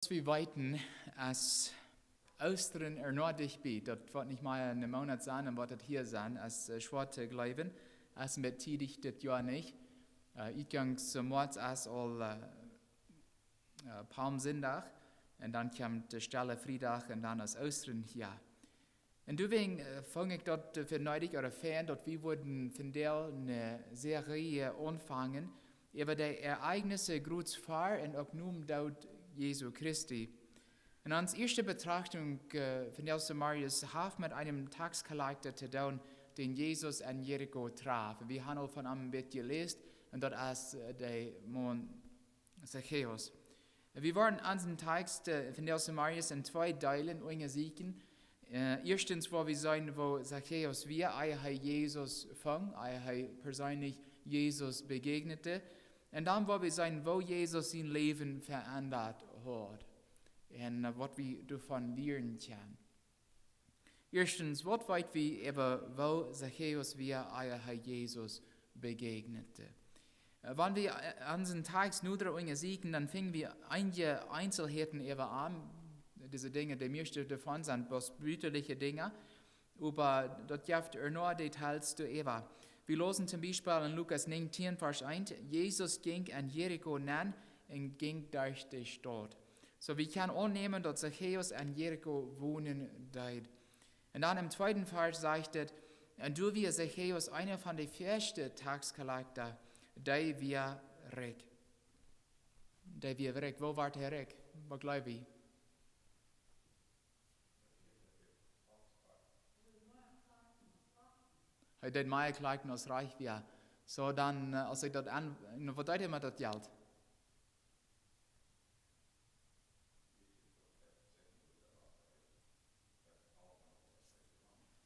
Wir weiten als Ostern nordisch bietet, das wird nicht mal einen Monat sein, dann wird das hier sein, als Schwarte Gleiben, als mit tidig das Jahr nicht. Uitgangs Mord als all Palmsondag, und dann kommt der Stelle Freitag und dann als Ostern hier. Und deswegen fange ich dort für nötig oder fern, dort wir wurden von der eine Serie anfangen, über die Ereignisse Gruß vor und auch nun dort Jesu Christi. Und als erste Betrachtung von der Marius hat mit einem Taxcollector zu tun, den Jesus in Jericho traf. Wir haben von einem bisschen gelesen und dort als der Mann Zacchaeus. Wir waren an den Text von der Marius in zwei Teilen untersuchen. Erstens, wo wir sehen, wo Zacchaeus Jesus fang, persönlich Jesus begegnete. Und dann, wo wir sehen, wo Jesus sein Leben verändert hat. Und was wir davon lernen können. Erstens, was weit wir über, wo Zacchaeus Jesus begegnete. Wenn wir an den Tags nur darüber sehen, dann fingen wir einige Einzelheiten über an. Diese Dinge, die meiste davon sind bloß brüderliche Dinge. Aber dort gibt es nur Details darüber. Wir lesen zum Beispiel in Lukas 19, Vers 1, Jesus ging an Jericho nan und ging durch die Stadt. So wir können annehmen, dass Zacchaeus an Jericho wohnen deit. Und dann im zweiten Vers sagt es, und du wie Zacchaeus, einer von den ersten Taxcollector, der wir reck. Der wir reck. Wo war der reck? Was glaube ich? Hij deed mij gelijken als reich wie. So dan, als ik dat aan, wat deed hij met dat geld?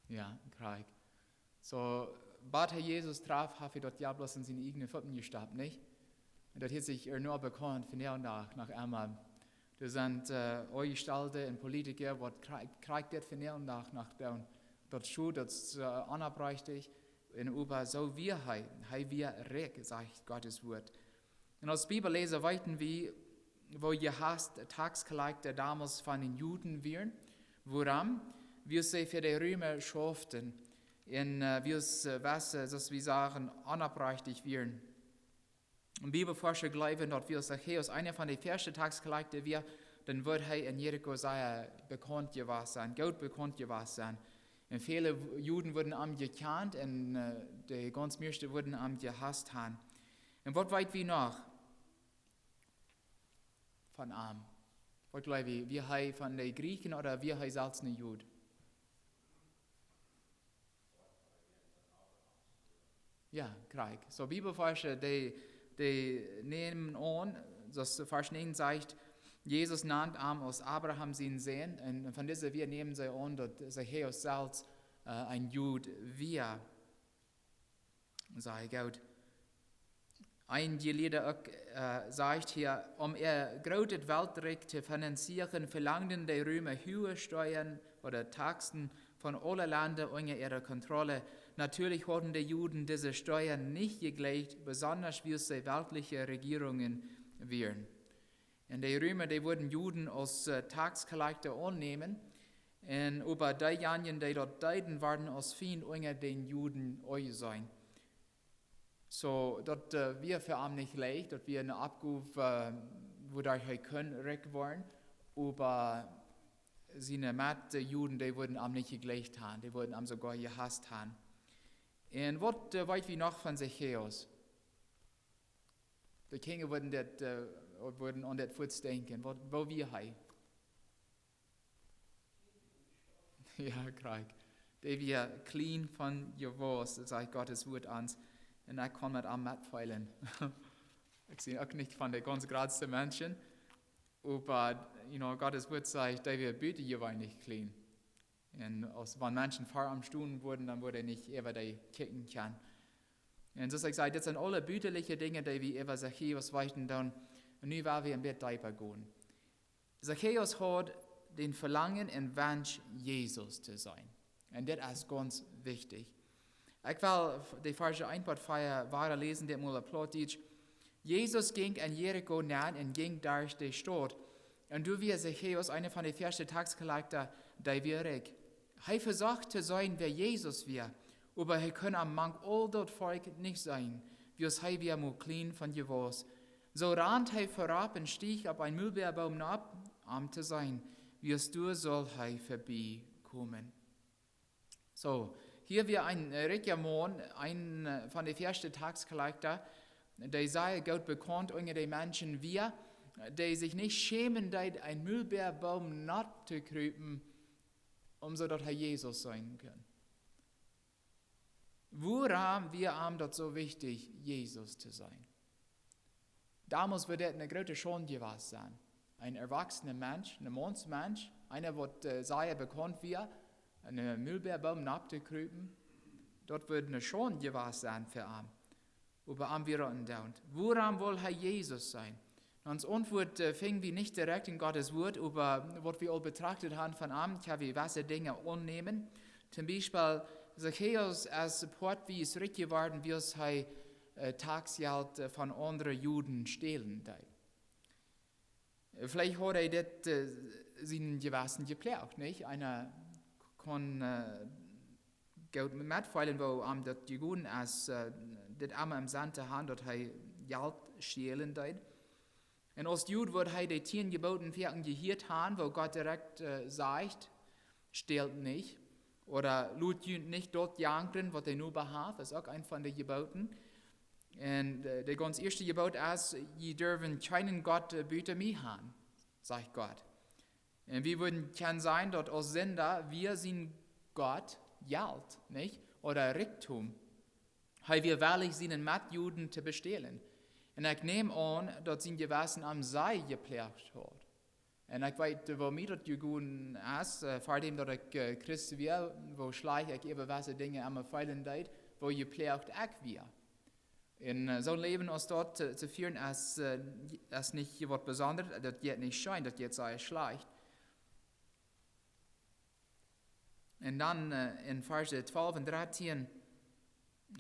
Ja, krijg. So, bad hij Jesus traf, had hij dat geld bloß in zijn eigen voeten gestapt, nicht? Und das hat sich nur bekannt von der nach einmal. Das sind Angestellte und Politiker, was kriegt das von der nach down. Dat schu, dat is anerprächtig. Und über so wir wir reck, sagt Gottes Wort. Und als Bibelleser weiten wir, wo ihr hast Taxcollector damals von den Juden wären, woran wir sie für die Römer schaften. Und wir was, dass wir sagen, anerprächtig wären. Und Bibelforscher glauben, dass wir Zacchaeus einer von den ersten Taxcollector wäre, dann wird er in Jericho bekannt gewesen sein, gut bekannt gewesen sein. Und viele Juden wurden am gekannt und die ganz meisten wurden am gehasst haben. Und was weit wie noch? Von arm. Was glaube ich? Wir haben von den Griechen oder wir haben selbst eine Juden? Ja, Krieg. So Bibelforscher, die nehmen an, dass Vers 9 sagt, Jesus nannt aus Abraham seinen Sohn, und von dieser wir nehmen sie an, dass Zacchaeus selbst ein Jude wir. Sei gut. Ein Lieder sagt hier, große Weltreich zu finanzieren, verlangten die Römer hohe Steuern oder Taxen von allen Ländern unter ihrer Kontrolle. Natürlich hatten die Juden diese Steuern nicht gelegt, besonders wie es die weltlichen Regierungen wären. Und die Römer, die wurden Juden als Taxcollector annehmen. Und über die Jahre, die dort deuten, waren als Feind unter den Juden sein. So, dort wir für am nicht leicht, dort wir eine Abgabe, wodurch wir können, recht waren. Aber seine Mädte Juden, die wurden am nicht gelegt haben, die wurden am sogar gehasst haben. Und was weit wie noch von Zacchaeus? Die Kinder wurden an das Fuß denken, wo wir haben. Ja, Krieg. Die wir clean von Jehovas, sagt Gottes Wort ans. Und er kann mit am mitfeilen. Ich sehe auch nicht von den ganz gradsten Menschen. Aber Gottes Wort sagt, die wir bitte Jehovah nicht clean. Und wenn Menschen vor am Stunden wurden, dann wurde nicht über die kicken können. Und so ich sage, das sind alle bütterliche Dinge, die wir über Zacchaeus weiten dann. Und nun werden wir ein bisschen tiefer gehen. Zacchaeus hat den Verlangen und Wunsch, Jesus zu sein. Und das ist ganz wichtig. Ich will die falsche Einpartfeier weiterlesen, die mal Plottage. Jesus ging an Jericho nahe und ging durch die Stadt. Und du wie Zachäus, einer von den ersten Taxkollector, der wäre, er versucht zu sein, wer Jesus wäre, aber er kann am Mank all dort Volk nicht sein, wie es er wie mal klein von Gewos. So rannt er vorab und stieg auf ein Müllbeerbaum ab, zu sein, wie es du soll er vorbeikommen. So, hier wir ein Ricker Mann, ein von den ersten Taxkollector, der sei gut bekannt unter den Menschen, die sich nicht schämen, ein Müllbeerbaum nachzukrüpen, so dass er Jesus sein kann. Woran wir haben das so wichtig, Jesus zu sein? Damals wird das eine große Schande gewesen sein. Ein erwachsener Mensch, ein Mannsmensch, einer, der sehr bekannt wird, einen Müllbeerbaum nachzukrüpen, dort wird eine Schande gewesen sein für ihn. Aber am wir down. Woran will er Jesus sein? Uns Antwort fing wir nicht direkt in Gottes Wort, aber was wir auch betrachtet haben von ihm, kann wir gewisse Dinge annehmen. Zum Beispiel Zachäus als Support, wie es richtig geworden, wie es Tagsgeld von anderen Juden stehlen. Vielleicht hat er das seinen gewissen geplant, nicht? Einer kann Geld mitfallen, wo die Juden als das einmal im Sande haben, dass er Geld stehlen. Und als Jude wird er die 10 Geboten gehört haben, wo Gott direkt sagt, stehlt nicht. Oder lut nicht dort jagen, was er nur behaft, das ist auch ein von den Geboten. Und der ganz erste Gebot ist, ihr dürfen keinen Gott bieten mir haben, sagt Gott. Und wir würden kann sein, dass als Sünder, wir sind Gott Geld, nicht? Oder Reichtum. Weil wir wahrlich sind, Juden zu bestehlen. Und ich nehme an, dass sie gewissen am Sei geplant hat. Und ich weiß, wo mir das gegangen ist, vor allem, dass ich Christ war, wo schleich ich eben gewisse Dinge einmal feilen deed, wo geplant ich war. Und so ein Leben aus dort zu führen, ist nicht was Besonderes, das geht nicht scheint, das geht sehr schlecht. Und dann in Verse 12 und 13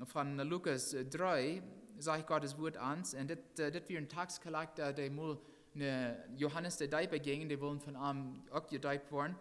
von Lukas 3 sagt Gottes Wort an, und das wird ein Taxkollector, der mal Johannes der Däuper ging, die wollen von ihm auch gedäupt worden.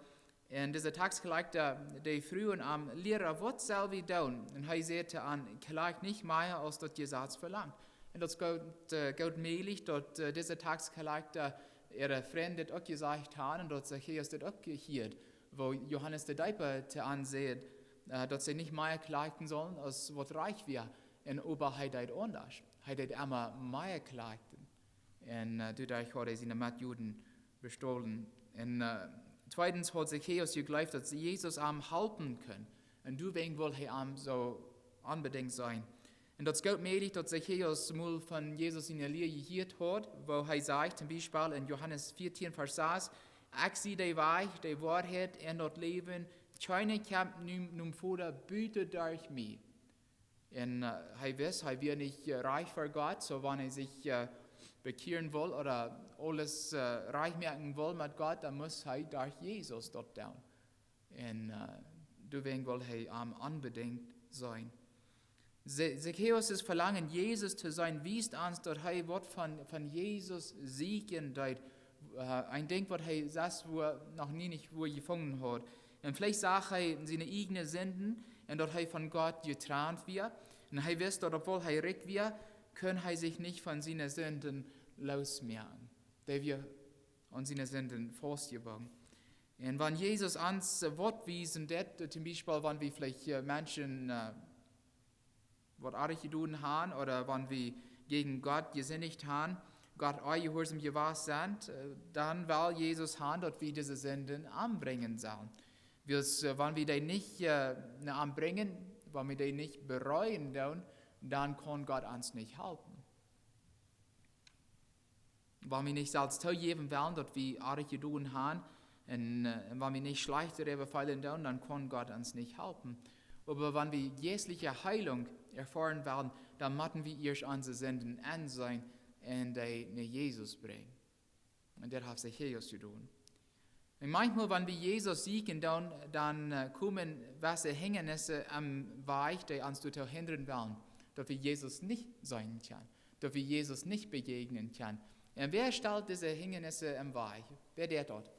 Und dieser Taxkollector, der früher am Lehrer, was soll wir tun? Und er sagte an, vielleicht nicht mehr, als das Gesetz verlangt. Und das geht möglich, dass dieser Taxkollector ihre Freunde auch gesagt haben, und dass Zachäus das auch gehört, wo Johannes der Däuper ansieht, dass sie nicht mehr klagen sollen, als was reich wäre. Und aber er hat anders. Er hat immer mehr geklagt. Und dadurch hat er seine Mitjuden bestohlen. Und zweitens hat Zachäus geglaubt, dass Jesus ihm helfen kann. Und deswegen will er ihm so unbedingt sein. Und das geht möglich, dass Zachäus mal von Jesus in der Lehre gehört hat, wo er sagt, zum Beispiel in Johannes 14, Vers 6, ich sehe die Weg, die Wahrheit und das Leben, keine Kampf nun Vater, bitte durch mich. Und er weiß, er wird nicht reich für Gott, so wenn er sich bekehren will oder alles reich merken will mit Gott, dann muss er durch Jesus dort down. Und deswegen will er unbedingt sein. Zachäus' Verlangen, Jesus zu sein, wies uns, dass er wird von Jesus siegen, ein Ding, was er sagt, wo er noch nie nicht gefunden hat. Und vielleicht sagt er seine eigenen Sünden, und dass er von Gott getrennt wird. Und er weiß, dass obwohl er recht wird, kann er sich nicht von seinen Sünden losmerken. Der wir an seine Sünden festgebunden. Und wenn Jesus uns Wort wiesen, zum Beispiel, wenn wir vielleicht Menschen was arg getan haben, oder wenn wir gegen Gott gesinnigt haben, Gott ungehorsam gewesen sind, dann will Jesus haben, dass wir diese Sünden anbringen sollen. Wenn wir die nicht anbringen, wenn wir die nicht bereuen, dann kann Gott uns nicht helfen. Wenn wir nicht selbst zugeben wollen, dass wir arg getan haben, und wenn wir nicht schlecht darüber fallen, dann kann Gott uns nicht helfen. Aber wenn wir geistliche Heilung erfahren werden, dann müssen wir erst unsere Sünden ansehen und die nach Jesus bringen. Und das hat Zachäus getan. Und manchmal, wenn wir Jesus siegen, dann kommen gewisse Hindernisse am Weg, die uns daran hindern wollen, dass wir Jesus nicht sein können, dass wir Jesus nicht begegnen können. Und wer stellt diese Hindernisse im Weg? Wer der dort?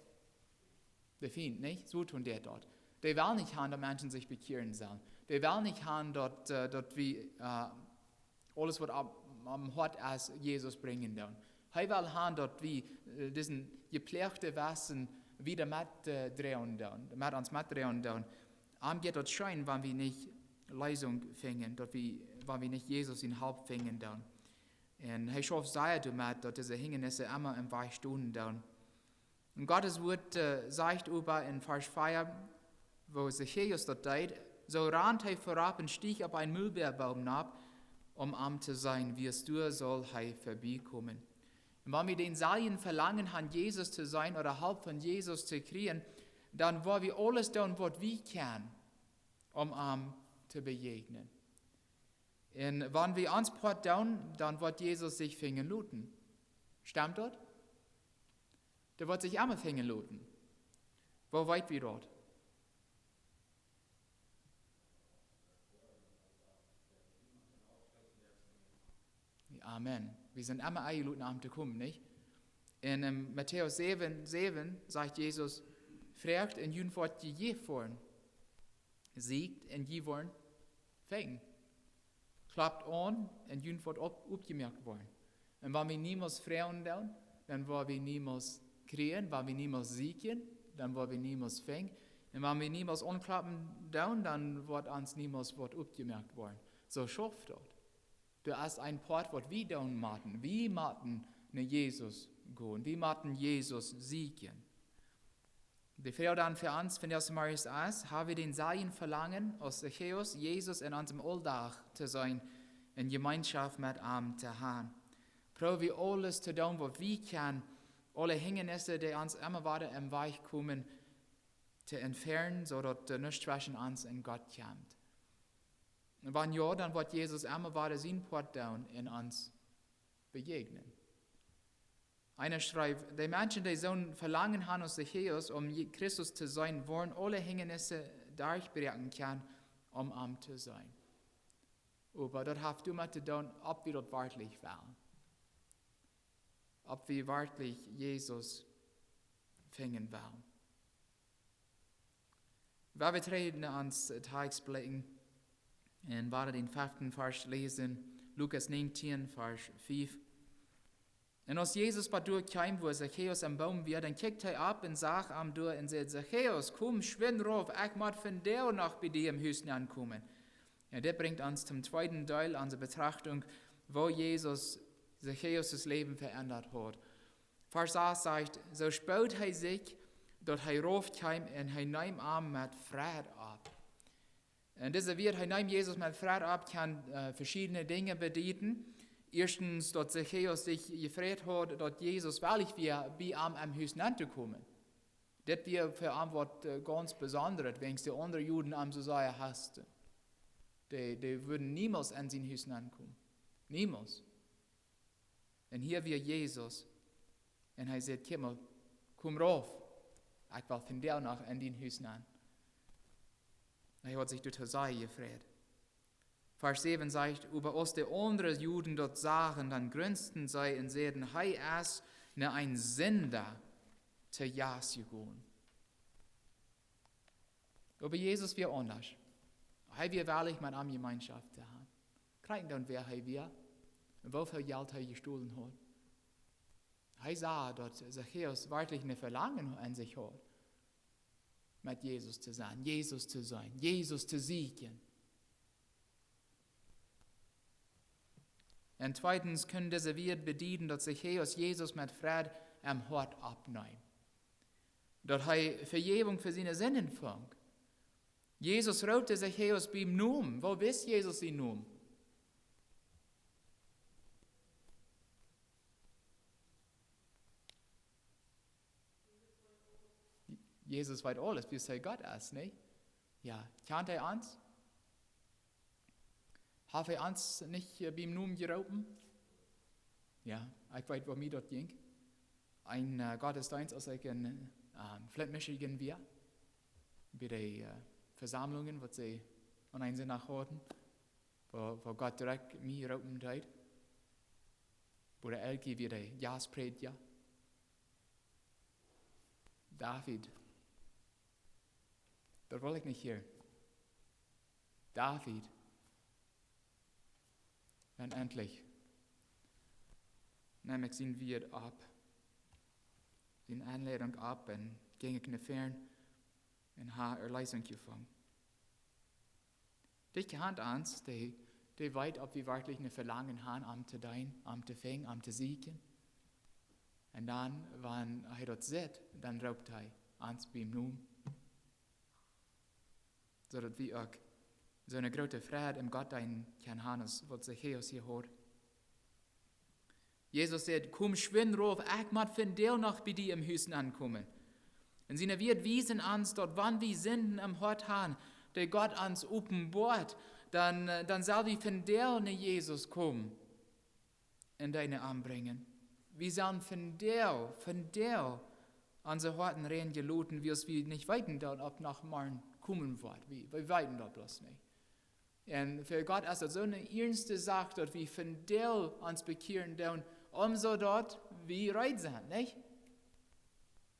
Der Feind, nicht? So tun der dort. Der will nicht haben, dass Menschen sich bekehren sollen. Der will nicht haben, dort wie alles, was am Hort als Jesus bringen dann. Er will haben, dort wie diesen gepflegten Wesen wieder mitdrehen dann, mit uns mitdrehen dann. Am geht dort schein, wenn wir nicht Leisung fingen, dort wie, wenn wir nicht Jesus in Haupt fingen dann. Und er schafft sehr damit, dass diese Hindernisse immer im Weg stehen dann. Und Gottes Wort sagt über in Vers 4, wo Zachäus dort steht, so rannt er vorab und stieg auf einen Müllbeerbaum ab, um arm zu sein, wie es du soll er vorbeikommen. Und wenn wir den Salien verlangen haben, Jesus zu sein oder Haupt von Jesus zu kriegen, dann wollen wir alles tun, was wir können, um arm zu begegnen. Und wenn wir uns Port tun, dann wird Jesus sich fingen looten. Stimmt dort? Der wird sich immer fingen looten. Wo weit wir dort? Amen. Wir sind immer eingeladen, am zu kommen, nicht? In Matthäus 7 sagt Jesus, fragt in jün Wort die je vorn, siegt in je wollen fängen. Klappt an in jün Wort abgemerkt worden. Und wenn wir niemals fragen, dann wollen wir niemals kriegen, wenn wir niemals siegen, dann wollen wir niemals fängen. Und wenn wir niemals anklappen, dann wird uns niemals Wort abgemerkt worden. So schafft dort. Du hast ein Port, was wir tun machen. Wir machen Jesus gehen. Wir machen Jesus siegen. Die Frau dann für uns, wenn das Marius ist, haben wir den Sein verlangen, aus Zachäus, Jesus in unserem Alltag zu sein, in Gemeinschaft mit ihm zu haben. Probieren wir alles zu tun, was wir können, alle Hindernisse, die uns immer weiter im Weg kommen, zu entfernen, sodass nichts zwischen uns und Gott kommt. Und wenn ja, dann wird Jesus immer weiter sein Port down in uns begegnen. Einer schreibt, die Menschen, die so ein Verlangen haben aus Zachäus, um Christus zu sein, wollen alle Hindernisse durchbrechen können, um ihm zu sein. Aber das hast du mit zu tun, ob wir dort wirklich wollen. Ob wir wirklich Jesus finden wollen. Weil wir treten ans Text blicken, und werde den 5. Vers lesen, Lukas 19, Vers 5. Und als Jesus bei durchkam, wo Zachäus am Baum war, dann kickte er ab und sah am durch und sagte, Zachäus, komm, schwind rauf, ich muss von dir noch bei dir im Hüsten ankommen. Und das bringt uns zum zweiten Teil unserer Betrachtung, wo Jesus Zachäus' Leben verändert hat. Vers 8 sagt, so spät er sich, dass er raufkam und er nahm ihm mit Frieden ab. Und dieser wird, er nahm Jesus mit Frieden ab, kann verschiedene Dinge bedeuten. Erstens, dass Zachäus sich gefreut hat, dass Jesus wirklich bei ihm am Hüsten anzukommen. Das wird für ihn was ganz Besonderes, wenn es die anderen Juden am so sagen hassten. Die würden niemals an sein Hüsten ankommen. Niemals. Und hier wird Jesus. Und er sagt, komm rauf. Ich will von dir noch an den Hüsten an. Er hat sich total sehr gefreut. Vers 7 sagt, über was die anderen Juden dort sahen, dann grünsten sie und sagten, hey, ist ein Sünder zu Jas gegangen. Aber Jesus wird anders. Er wird wirklich mit einer Gemeinschaft zu haben. Kriegen dann, wer er wird und wie viel Geld er gestohlen hat. Er sah, dass Zachäus wirklich eine Verlangen an sich hat, mit Jesus zu sein, Jesus zu siegen. Und zweitens können diese Wirt bedienen, dass Zachäus Jesus mit Frieden am Hort abnimmt. Dass er Vergebung für seine Sünden fängt. Jesus raute Zachäus beim Namen. Wo wisst Jesus ihn Namen? Jesus weiß alles, wie es Gott ist, nicht? Ja, kennt er uns? Hat er uns nicht beim Namen gerauben? Ja, ich weiß, wo mir dort ging. Ein Gottesdienst, als ich in Flint, Michigan war, bei den Versammlungen, was sie an einen Sinn hatten, wo Gott direkt mich rauben hat. Oder elke wieder jaspreet, ja. David. Dat wil ik niet hier. David. En endlich neem ik zijn weer op. Zijn aanleiding op en ging ik naar fern en ha er leisingje van. Dit hand ans, die weet, ob wir wirklich eine Verlangen haben, am zu dein, am zu fingen, am zu siegen. Und dann, wenn er dort sitzt, dann raubt er ans beim Numm. So dass wir auch so eine große Freude im Gott ein kann haben, was sich hier hört. Jesus sagt, komm schwind rauf, ich mag von dir noch bei dir im Hüsten ankommen. Und sie wird wiesen ans, dort wann wir Sünden am Hort haben, der Gott ans offenbart, dann soll wir von dir ne Jesus kommen in deine Arme bringen. Wir sollen von dir unsere Horten reden geloten, wie es wir nicht weiten dort, ob nach morgen kommen wird. Wir weiten dort bloß nicht. Und für Gott ist das so eine ernste Sache, dass wir von dir uns bekehren dürfen, umso dort wir reit sind, nicht?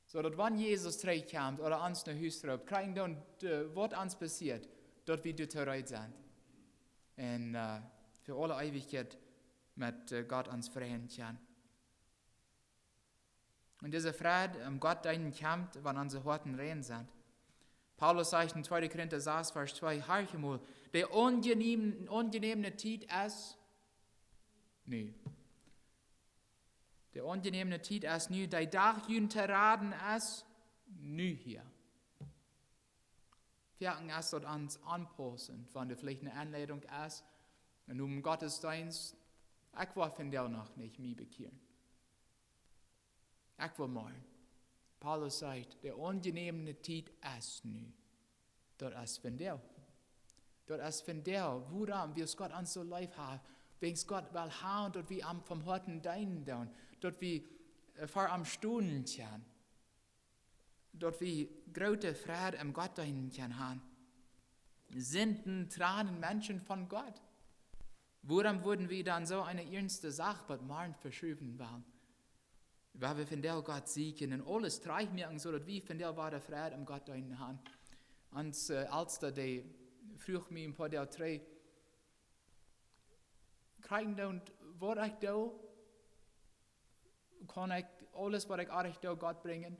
So dass wenn Jesus zurückkommt oder uns nach Hause treibt, kriegen dann, was uns passiert, dort wir dort reit sind. Und für alle Ewigkeit mit Gott uns freuen können. Und diese Freude, Gott deinen kämpft, wenn unsere Horten rein sind. Paulus sagt in 2. Korinther 6, Vers 2, horche mal, der ungenehme Zeit ist, nee. Der ungenehme Zeit ist nu, der Tag zu raten ist, nu hier. Wir haben erst dort uns anpassen, wenn da vielleicht eine Anleitung ist, und Gottesdienst, ich will von der noch nicht mich bekehren. Ich will mal. Paulus sagt, der ungenehme Zeit ist nu. Dort ist von der. Dort ist von der, woran wir es Gott uns so lieb haben, wegen es Gott will haben, dort wir am vom Horten deinen down, dort wir vor am Stunden können, dort wir große Freude am Gott dahin können haben. Sünden, Tranen, Menschen von Gott. Woran würden wir dann so eine ernste Sache bei morgen verschieben wollen? Weil wir von der Gott siegen und alles treibt mir so, dass wir von der wahre Freude am Gott dahin haben. Ans Alster, die früh mir ein paar der drei kriegen da und was ich da, kann ich alles, was ich auch da Gott bringen?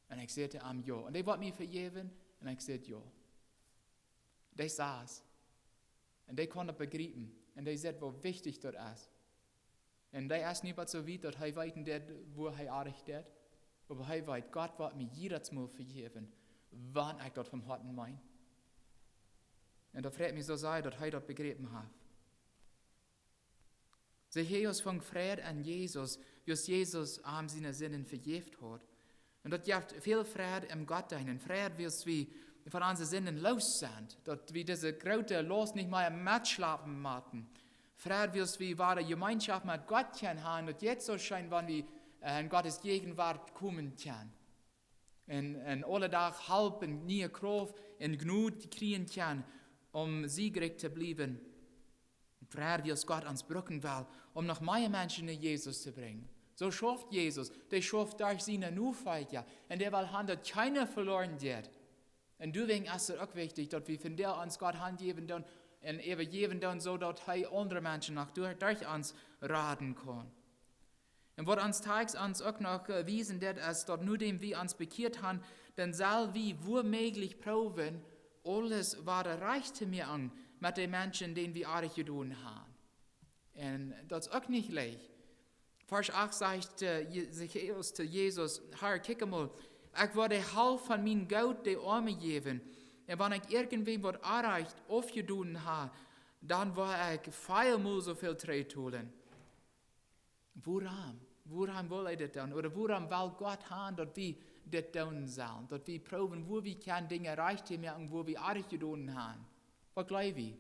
Und ich sagte am ja. Und die wollte mich vergeben und ich sagte ja. Die saß. Und die konnte begreifen. Und die sagte, wie wichtig das ist. Und die ist nicht so weit, dass er weiß, wo er artig ist. Aber er weiß, Gott wird mir jedes Mal vergeben, wann ich das vom Herzen meine. Und da freut mich so sehr, dass er das begriffen hat. Sie Jesus von Freude an Jesus, wie es Jesus am seine Sinnen vergift hat. Und das gibt viel Freude im Gott ein. Freude, wie es wie von unseren Sinnen los sind. Dass wir diese große Los nicht mehr mitschlafen machen. Freude, wie es wie wahre Gemeinschaft mit Gott haben. Und jetzt so scheint, wenn wir in Gottes Gegenwart kommen können. Und alle Tag halb und nie Kraft und Gnut kriegen können, siegreich zu bleiben. Freude, wie es Gott ans Brücken will, noch mehr Menschen in Jesus zu bringen. So schafft Jesus, der schafft durch seine Nufeiger. Und der will haben, dass keiner verloren wird. Und deswegen ist es auch wichtig, dass wir von der uns Gott Hand geben und eben geben dann so, dass er andere Menschen noch durch uns raten kann. Und was uns tags uns auch noch wiesen wird, ist, dass nur dem wir uns bekehrt haben, dann soll wir womöglich proben, alles, was reichte mir an, mit den Menschen, denen wir auch getan haben. Und das ist auch nicht leicht. Vers 8 sagt Zachäus zu Jesus, Herr, kick mal, ich werde halb von meinem Geld den Armen geben. Und wenn ich irgendwie was erreicht, aufgetan habe, dann werde ich viermal so viel tun. Woran will ich das tun? Oder woran will Gott haben, dass wir das tun sollen? Dass wir proben, wo wir Dinge erreicht haben und wo wir auch getan haben. Was glaube ich?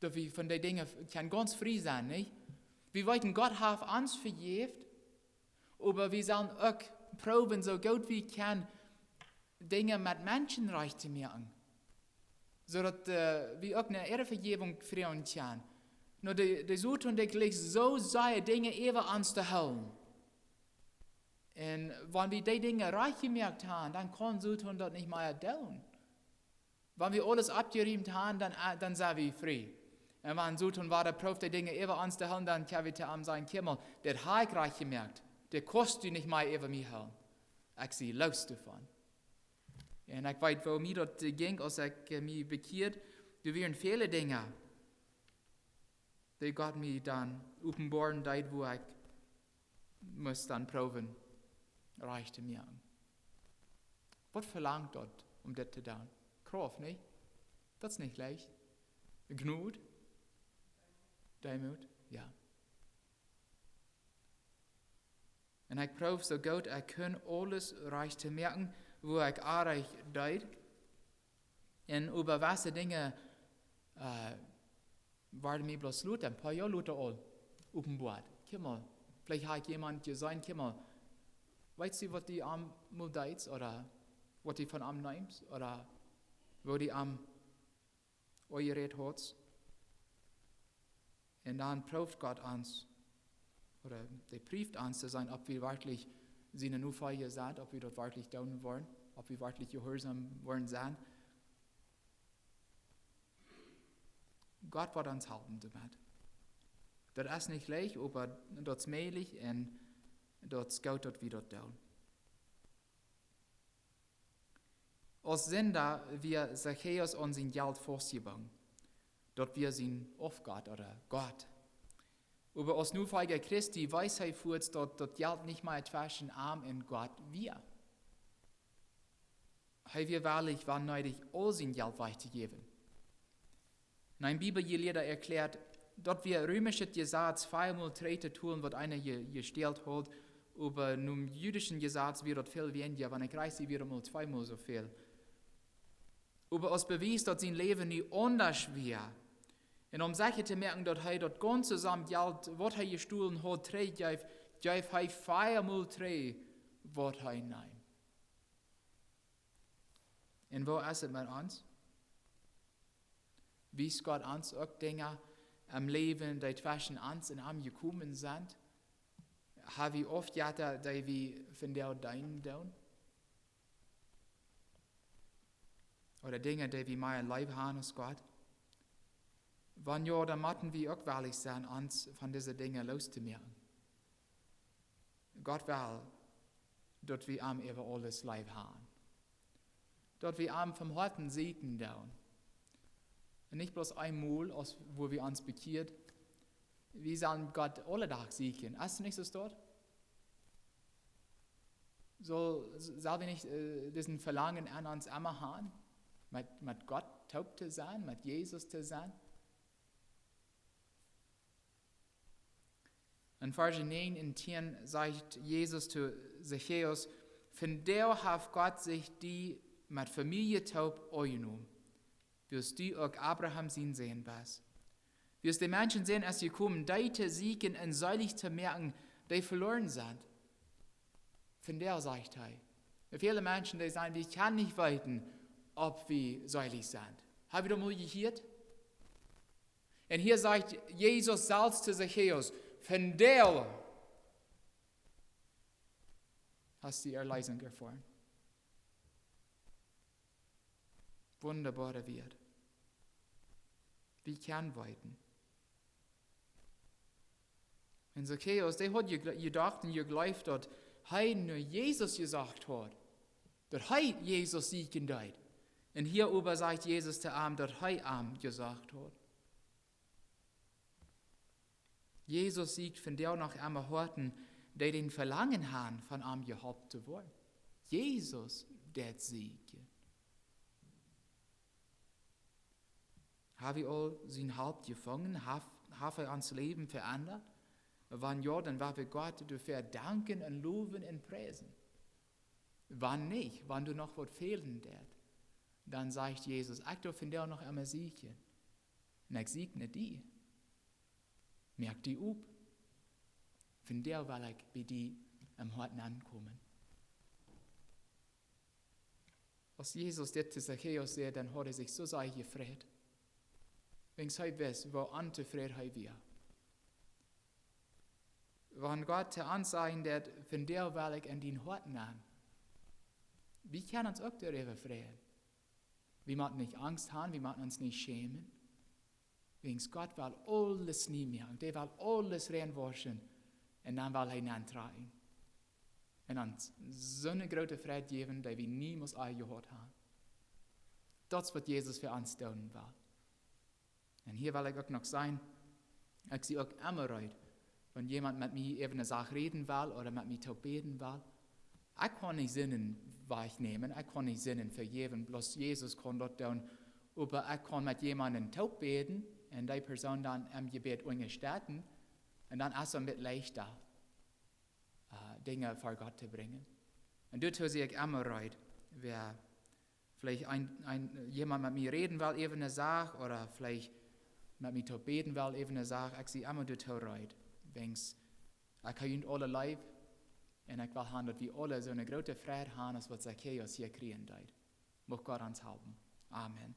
Dass wir von den Dingen ganz frei sein, nicht? Wir wollten Gott hat uns vergeben, aber wir sollen auch proben, so gut wie können, Dinge mit Menschen reich zu machen. So dass wir auch eine Ehrenvergebung freuen können. Nur die sucht und gleich so seine Dinge ever anzuhalten. Und wenn wir die Dinge reich gemerkt haben, dann kann Sucht das nicht mehr tun. Wenn wir alles abgerieben haben, dann sind wir frei. Und wenn Sucht war der Prof, die Dinge ever anzuhalten, dann kann wir am sein Kimmel, der habe ich reich gemerkt, der kostet nicht mehr ever mich halten. Ich sehe los davon. Und ich weiß, wo mir das ging, als ich mich bekehrt, da waren viele Dinge, die Gott mir dann offenbaren hat, wo ich muss dann proben, reich zu merken. Was verlangt dort, das zu tun? Kraft, nicht? Das ist nicht leicht. Gnut? Demut? Ja. Und ich probe so gut, ich kann alles reich zu merken, wo ich reich deut. Und über was Dinge waren mir bloß Leute, ein paar Jahre Leute all auf dem Boot. Kimmel, vielleicht hat jemand gesagt, Kimmel, weißt du, was die am Muldeits oder was die von am Neims oder wo die am Euret hat? Und dann prüft Gott uns, oder der prüft uns zu sein, ob wir wirklich seine Nufeige sind, ob wir dort wirklich tun wollen, ob wir wirklich gehorsam wollen sein. Gott wird uns helfen damit. Das ist nicht leicht, aber das ist möglich und das geht dort wieder tun. Als Sünder, wir Zachäus uns in Geld vorgeben, dort wir sind Aufgabe oder Gott. Aber als Nufeiger Christi weiß er führt, dass das Geld nicht mehr zwischen arm und Gott wir. Wir wahrlich waren neidig, all sein Geld weiterzugeben. Ein Bibellehrer erklärt, dort wir römische Gesetz zweimal treten tun, was einer gestellt hat, aber nun jüdischen Gesetz wird dort viel weniger, wenn ich reise, wird mal zweimal so viel. Aber als Beweis, dass sein Leben nicht anders wäre, und sicher zu merken, dass er dort ganz zusammen Geld, was er gestohlen hat, trägt, gab er viermal drei, was er nein. Und wo ist es mit uns? Wie ist Gott uns auch Dinge am Leben, die zwischen uns und am gekommen sind? Haben wir oft gehabt, die wir von der deinen tun? Oder Dinge, die wir mehr Leib haben als Gott? Wenn ja, dann müssen wir auch wahrlich sein, uns von diesen Dingen loszumerken. Gott will, dass wir am über alles Leib haben. Dass wir am vom Herzen segnen tun. Und nicht bloß einmal, wo wir uns bekehrt, wir sollen Gott alle Tag segnen. Hast du nicht so dort? Soll wir nicht diesen Verlangen an uns immer haben, mit Gott taub zu sein, mit Jesus zu sein? In Vers 9 und 10 sagt Jesus zu Zachäus, von der hat Gott sich die mit Familie taub angenommen. Wirst du auch Abraham sehen was. Wirst die Menschen sehen, als sie kommen, die zu siegen und seilig zu merken, die verloren sind. Von der sagt er. Viele Menschen, die sagen, wir können nicht weiten, ob wir seilig sind. Habt ihr das mal gehört? Und hier sagt Jesus selbst zu Zachäus, von der hast du die Erlösung erfahren. Wunderbarer Wert. Wie kann weiten? Und Zachäus, der hat gedacht und geglaubt, dass er nur Jesus gesagt hat, dass er Jesus siegen wird. Und hierüber sagt Jesus zu ihm, dass er ihm gesagt hat. Jesus siegt von der noch einmal Horten, die den Verlangen haben, von ihm gehabt zu wollen. Jesus, der siegen. Haben wir all sein Haupt gefangen? Haben wir uns Leben verändert? Wenn ja, dann werden wir Gott dafür danken und loben und preisen. Wenn nicht, wenn du noch was fehlen wird, dann sagt Jesus, ich darf von dir noch einmal siegen. Und ich segne die. Merk die up. Von der will ich bei dir am Herzen ankommen. Als Jesus das zu Zachäus sagt, dann hat er sich so sehr gefreut. Wenn ich weiß, wo unzufrieden wir. Wenn Gott zu uns sagen, dass von der will ich in den Hort nehmen, wir können uns auch darüber freuen. Wir müssen nicht Angst haben, wir müssen uns nicht schämen. Wegen Gott will alles nie mehr, der will alles reinwaschen und dann will er hineintragen. Und uns so eine große Freude geben, die wir niemals gehört haben. Das ist, was Jesus für uns tun will. Und hier will ich auch noch sagen, ich sehe auch immer reut, wenn jemand mit mir eben eine Sache reden will oder mit mir beten will. Ich kann nicht Sinnen wahrnehmen, ich kann nicht Sinnen vergeben, bloß Jesus kann das tun. Aber ich kann mit jemandem beten und die Person dann im Gebet unterstützen und dann ist es mit leichter, Dinge vor Gott zu bringen. Und dazu sehe ich immer reut, wer vielleicht jemand mit mir reden will, eben eine Sache, oder vielleicht mit mir beten will, eben eine Sache, ich sehe immer dazu reut. Ich kann alle Leib und ich will haben, dass wir alle so eine große Freude haben, als was Zacchaeus hier kriegen. Mag Gott uns helfen. Amen.